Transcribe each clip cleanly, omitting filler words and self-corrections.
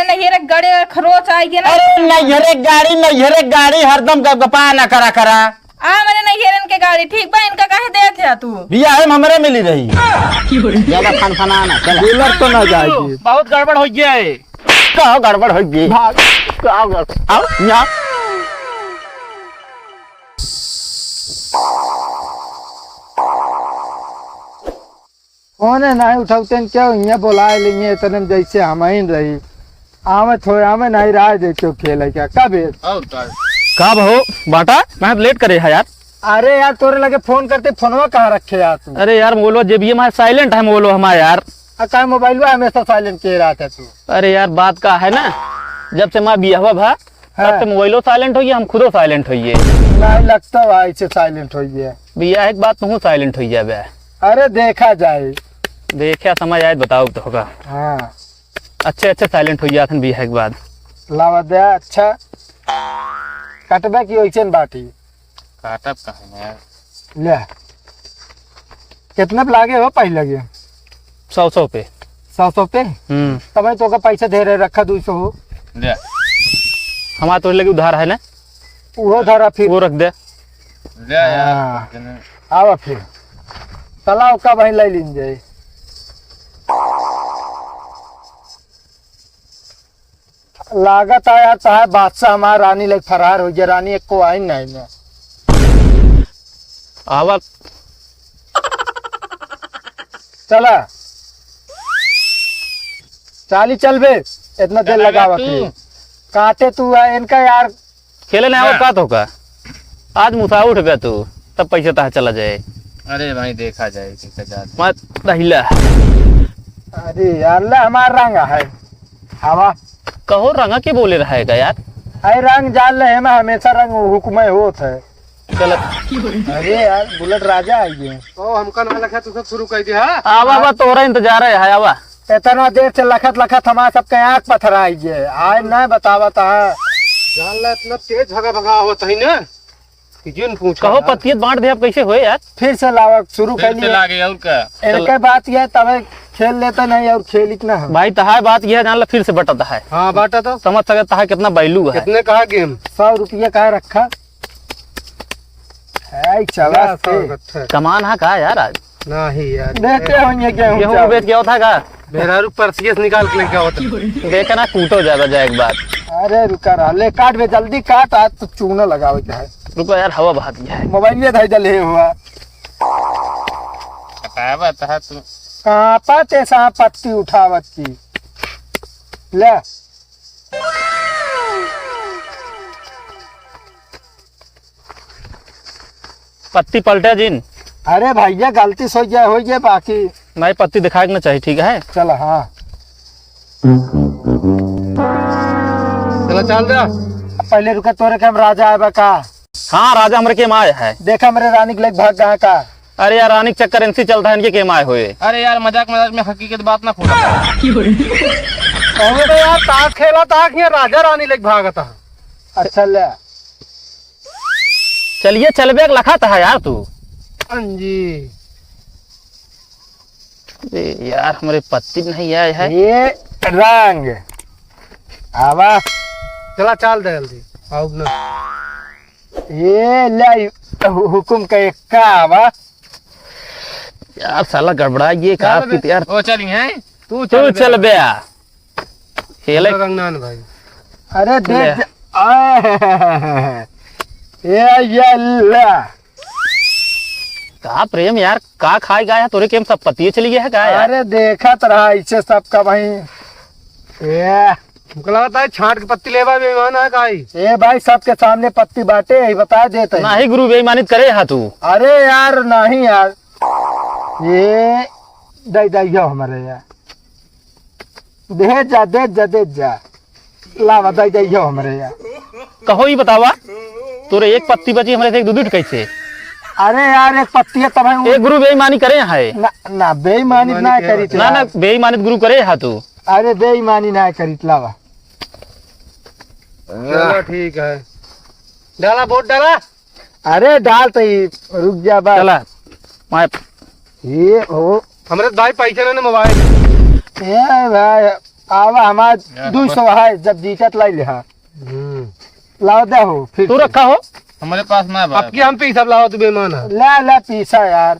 नहीं रे गड़े खरोच आई गया ना। अरे नहीं गाड़ी हरदम गपा ना करा करा। मैंने नहीं हेरन के गाड़ी ठीक बा इनका काहे दे थे तू बिया है हमरे मिली रही ज्यादा फनफना ना चल डीलर तो ना जाएगी। बहुत गड़बड़ हो गया है। का गड़बड़ हो गई आओ यहाँ फोन नहीं उठाते क्या यहाँ बुला लेंगे इतने जैसे हम ही रही आवे थोड़े आवे नहीं रहा देखो खेल क्या कब कब हो बाटा मैं लेट करे है यार। अरे यार तोरे लगे फोन करते फोनवा कहाँ रखे यार तू। अरे यार मोलो जब ये हमारा साइलेंट है मोलो हमारा यार। का मोबाइल हमेशा साइलेंट के रहा था तू। अरे यार बात का है ना जब से मैं बिया भा तब से मोबाइलो साइलेंट होइए हम खुदो साइलेंट होइए। नहीं लगता भाई से साइलेंट हो गया बिया एक बात तू साइलेंट हो जाए। अरे देखा जाए देखा समझ आए बताओ तो होगा। हाँ अच्छे साइलेंट हो जाते बिया एक बात लावा दे अच्छा कटबे की वैसे बाटी काटब कहाँ यार। ले कितने पे लागे हो पहले लगे 100 पे 100 पे तब तो का पैसा दे रहे रखा 200 हो ले हमारा तो लगे उधार है ना वो धरा फिर वो रख दे ले यार। आवा फिर तलाव का वहीं ले लीन जाए। लागत आया चाहे बादशाह हमारा रानी लग फरार हो गया रानी एक को आई नहीं में आवा चला चाली चल बे इतना देर लगावा काटे तू है इनका यार खेले नहीं आओ का तो का आज मुसा उठ गया तू तब पैसे तहा चला जाए। अरे भाई देखा जाए मत दहिला अरे यार ले हमारा रंगा है हवा कहो रंगा के बोले रहेगा यार। अरे रंग जान ले मैं हमेशा रंग हुक्म होत है। गलत अरे यार बुलेट राजा आई है ओ हमका ना लखा तू सब शुरू कर दिया। आवा तोरा इंतजार है आवा इतना देर से लखत हमारा सबके आँख पत्थर आई है आज नहीं बतावा था जान ला इतना तेज भगा होता है ना कि जिन पूछ कहो पतियत बांट दे अब कैसे होए यार। फिर से लावा शुरू कर फिर से लागे और का इनके बात यह तब खेल लेता नहीं और खेल इतना है भाई तहा बात यह जान ला फिर से बटता है। हाँ बाटा तो समझ सके तहा कितना बैलू है। कितने कहा गेम 100 रुपया कहा रखा है चला कमान है का यार आज नहीं यार देते होंगे गेहूं बेच गया था का मेरा परसियस निकाल के लेके होता देखा ना कूटो ज्यादा जाए एक बार। अरे रुका रहा ले काट बे जल्दी काट आज तो चूना लगाओ है रुको यार हवा बहा दिया है। मोबाइल में था जले हुआ बता तू कहाँ पाते सा पत्ती उठावत की ले पत्ती पलटे जिन अरे भैया गलती सो जाए हो गया बाकी नहीं पत्ती दिखाए ना चाहिए ठीक है। चल हाँ चला चल जा पहले रुका तोरे के हम राजा आए का। हाँ राजा हमारे के माए है। देखा मेरे रानी के लेके भाग गए का। अरे यार रानी के चक्कर इनसे चलता है इनके के माए हुए। अरे यार मजाक में हकीकत बात ना खोला तो यार ताक खेला ताक ये राजा रानी लेके भागा था। अच्छा ले चलिए चलबे लखा था यार तू जी यार हमारे पत्ती नहीं आए है। ये रंग आवा चला चाल दे जल्दी आओ ना ये ले हुकुम का एक का आवा यार साला गड़बड़ा ये का यार ओ चली हैं तू चल बे खेले रंगनान भाई। अरे देख ये ले का प्रेम यार का खाए गया है तोरे के सब पतिये चली गया है का यार। अरे देखा तरह ऐसे सबका भाई ये हमको लगता है छांट के पत्ती लेवा बेईमान है काई। ए भाई सबके सामने पत्ती बांटे ही बता देते नहीं गुरु बेईमानित करे हा तू। अरे यार नहीं यार ये दे हमारे यार दे जा लावा दे हमारे यार कहो ही बतावा तोरे एक पत्ती बची हमारे से एक दूध कैसे। अरे यार एक पत्ती है तब एक गुरु बेईमानी करे है ना बेईमानी ना करी ना बेईमानित गुरु करे हा तू। अरे बेईमानी ना करी लावा चलो ठीक है डाला वोट डाला। अरे डाल तो रुक जा बा चला ये हो हमारे भाई पैसे ने मोबाइल ए भाई आवा हमार 200 है जब जीतत लाई ले हा लाओ दे हो फिर तू रखा हो हमारे पास ना है अब की हम पे सब लाओ तू बेईमान है ले ले पीसा यार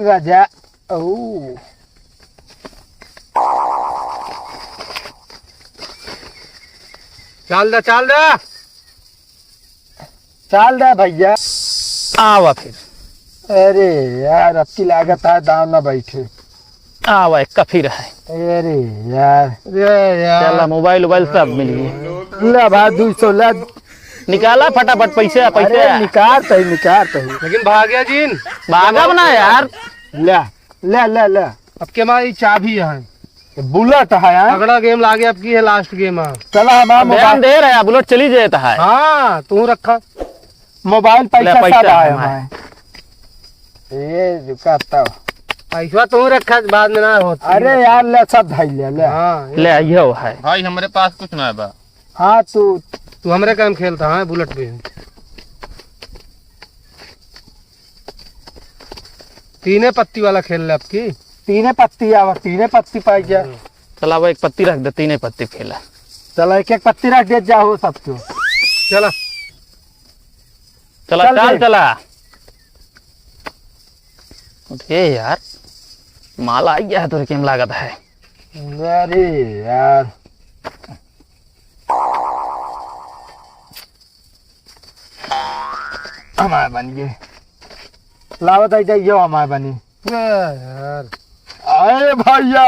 राजा ओ चल दे चाल दे भैया आवा फिर अरे यार अब की लागत है दाम ना बैठे आवा एक फिर है अरे यार चला मोबाइल वोबाइल सब मिल गए ले भाई 200 ले निकाला फटाफट पैसे अरे निकाल लेकिन भाग्या जीन भागा बना यार ले ले ले ले अब के हमारी चाबी है बुलेट है यार अगला गेम लागे अब की है लास्ट गेम है चला हमारा ध्यान मोबाइल दे रहा है बुलेट चली जाता है हाँ तू रखा मोबाइल पैसा ले, पैसा सब आया हमारा। है ये रुकाता पैसा तू रखा बाद में ना होता अरे यार ले सब भाई ले ले हाँ ले ये है भाई हमारे पास कुछ ना है बा। हाँ तू तू हमरे काम खेलता है बुलेट पे तीने पत्ती वाला खेल ले आपकी तीने पत्ती पाई गया चला वो एक पत्ती रख दे तीन पत्ती खेला चला एक एक पत्ती रख दे जाओ सबको चला चला चल चल बे। चला उठे यार माल आ गया है तो केम लागत है अरे यार हमारे बन गए लावत आई जाइयो हमारे बनी यार अरे भैया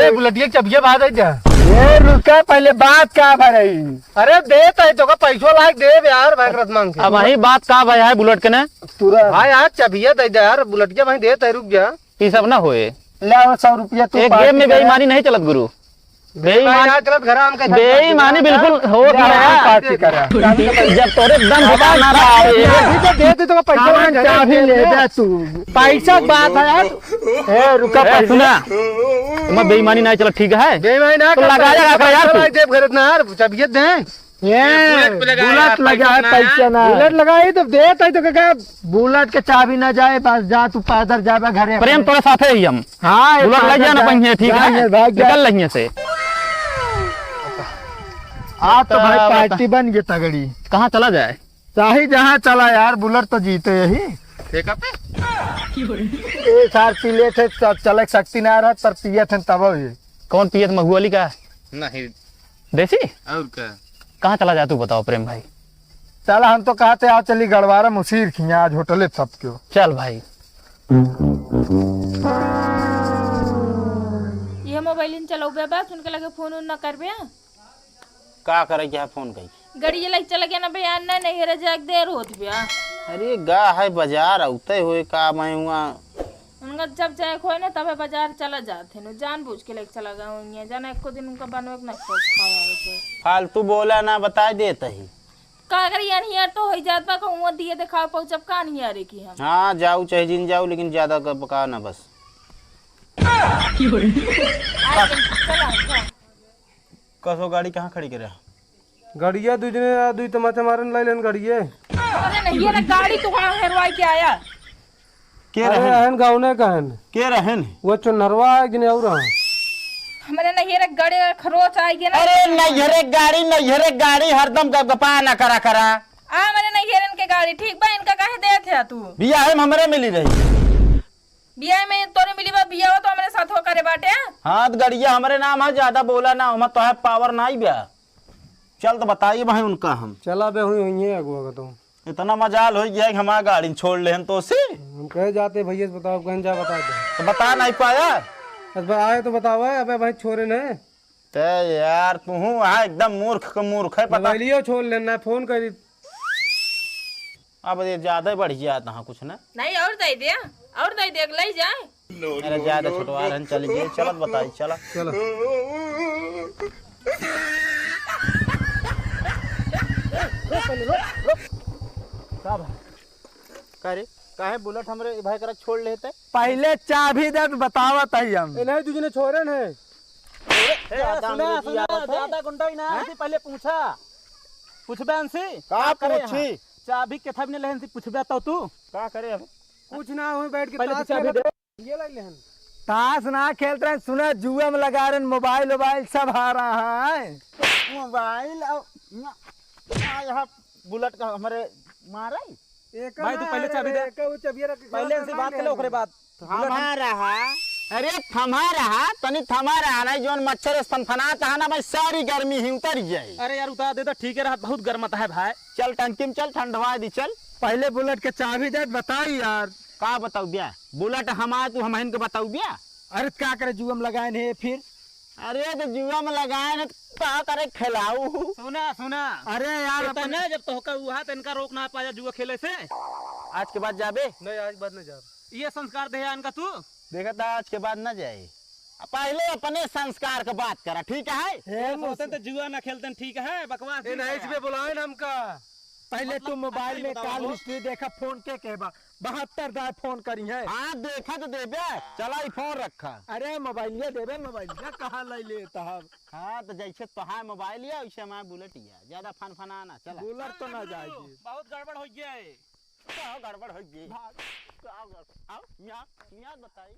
ए बुलेटिया चबिया बात है क्या ये रुका पहले बात क्या भरई अरे देता है तो का पैसो लायक दे यार भाई रत मांग के अब वही बात का भाई है बुलेट के ने तुरंत भाई यार चबिया दे दे यार बुलेटिया भाई देता है रुक जा ये सब ना होए ले 100 रुपया तू एक पार्टी गेम में कर। बेईमानी नहीं चलत गुरु बेईमानी यार चलत घर हम के बेईमानी बिल्कुल हो ले, गया पार्टी करा जब तोरे दम घटा ना रहा है तो दे दे तो पैसा चाबी ले दे तू पैसा की बात है यार ए रुका ए, पैसा सुना तुम्हें बेईमानी नहीं चला ठीक है बेईमानी ना तो लगाया रखा यार तू। जेब खरीद ना यार चबिया दे ये बुलेट लगा है पैसा ना बुलेट लगाई तो देता है तो क्या बुलेट के चाबी ना जाए बस जा तू पैदल जाबे घरे प्रेम तोरे साथे ही हम हाँ बुलेट लग जाए ना पहिए ठीक है भाग जा निकल लहिए से हाँ तो भाई बता। पार्टी बन गई तगड़ी कहाँ चला जाए चाहे जहाँ चला यार बुलेट तो जीते यही ठेका पे एक साल पीले थे तब चले सकती ना रहा तर पिए थे तब ये कौन पियत महुआली का नहीं देसी और क्या कहाँ चला जाए तू बताओ प्रेम भाई चला हम तो कहते आज चली गड़वारा मुसीर खिया आज होटल सब क्यों चल भाई ये मोबाइल चलो बे सुन के लगे फोन उन न करबे का करे क्या फोन कही गड़ी लग चल गया ना बयान ना नहीं रे जाग देर होत बिया अरे गा है बाजार उते हुए का मैं हुआ उनका जब जाए खोए ना तबे बाजार चला जाते न जानबूझ के लेके चला गया उन्हें जाना एको दिन उनका बनवे ना खाया है फालतू बोला ना बता देता ही का करी यार तो हो जात बा कहूं दिए दिखाओ पहुंचब का नहीं यारे की हम हाँ जाऊ चाहे जिन जाऊ लेकिन ज्यादा कर पका ना बस चला कसो गाड़ी कहाँ खड़ी करे गड़िया दूजने दुई तमाचे मारन लाई लेन गड़िए अरे नहीं ये ना गाड़ी तो कहां हेरवाई के आया के अरे रहन रहन गाँव कहन के रहन वो चुनरवा है कि नहीं और हमारे नहीं ये गड़े खरोच आई गया ना अरे नैहरे गाड़ी हरदम गपा ना करा करा आ मैंने नहीं हेरन के गाड़ी ठीक बा इनका काहे दे थे तू बिया है हमरे मिली रही बिया में तोरे मिली बा बिया हो तो हमारे साथ हो करे बाटे हाँ तो गड़िया हमारे नाम है ज्यादा बोला ना हम तो है पावर ना ही बिया चल तो बताइए भाई उनका हम चला बे हुई अगुआ तो इतना मजाल हो गया कि हमारा गाड़ी छोड़ ले तो से हम कहे जाते भैया से बताओ कहीं जा बता दे तो बता नहीं पाया बस भाई आए तो बताओ अबे भाई छोरे ने ते यार तू वहाँ एकदम मूर्ख का मूर्ख है पता मोबाइलियो छोड़ लेना फोन करी अब ये ज्यादा बढ़ गया था कुछ ना नहीं और दे ले जाए अरे ज्यादा छुटवा रहे चल गए चलत बताई चला चलो करे काहे बुलेट हमरे भाई करा छोड़ लेते पहले चाबी दे तो बतावत है हम ए नहीं दूजने छोरे ने ज्यादा गुंडा ही ना पहले पूछा पूछ बहन से का पूछी चाबी के था ने लेहन से पूछबे तो तू का करे अब कुछ ना हो बैठ के पहले ताश चाबी खेलत दे। ये ले लेहन ताश ना खेलते हैं, सुना जुए में लगा रहे हैं, मोबाइल वोबाइल सब आ रहा है। मोबाइल यहाँ बुलेट का हमारे मारा ही। एक भाई, तू पहले चाबी दे। चाबी रख पहले से बात कर ओकरे बाद थमा रहा, अरे थमा रहा, तनी थमा रहा नहीं, जोन मच्छर फनफनाता है ना भाई, सारी गर्मी ही उतर जाए। अरे यार उतार दे तो ठीक है, रात बहुत गर्मता है भाई। चल टंकी में चल, ठंडवा दी चल। पहले बुलेट के चाबी दे, बताई यार। का बताऊ बिया, बुलेट हमारा तू हम के बताऊ बिया। अरे क्या करे, जुए में लगाए नहीं फिर। अरे तो जुआ में लगाए ना, का करे खिलाऊ। सुना अरे यार ना जब तो हुआ तो इनका रोक ना पाया जुआ खेले से। आज के बाद जाबे, नहीं आज बाद नहीं जा ये संस्कार दे इनका तू। देखा था आज के बाद न जाए, पहले अपने संस्कार का बात करा, ठीक है। होते तो जुआ ना खेलते ठीक है, बकवास ए नहीं इसमें बुलाए ना हमका। पहले तू मोबाइल में कॉल हिस्ट्री देखा, फोन के कहबा 72 दार फोन करी है। हाँ देखा तो देबे, चला ही फोन रखा। अरे मोबाइल देवे, मोबाइल कहाँ ले लेता है। हाँ तो जैसे तो है मोबाइल या वैसे हमारा बुलेट या, ज्यादा फनफनाना चला। बुलेट तो ना जाएगी। बहुत गड़बड़ हो गया है। क्या गड़बड़ हो गई, आओ मियाँ बताई।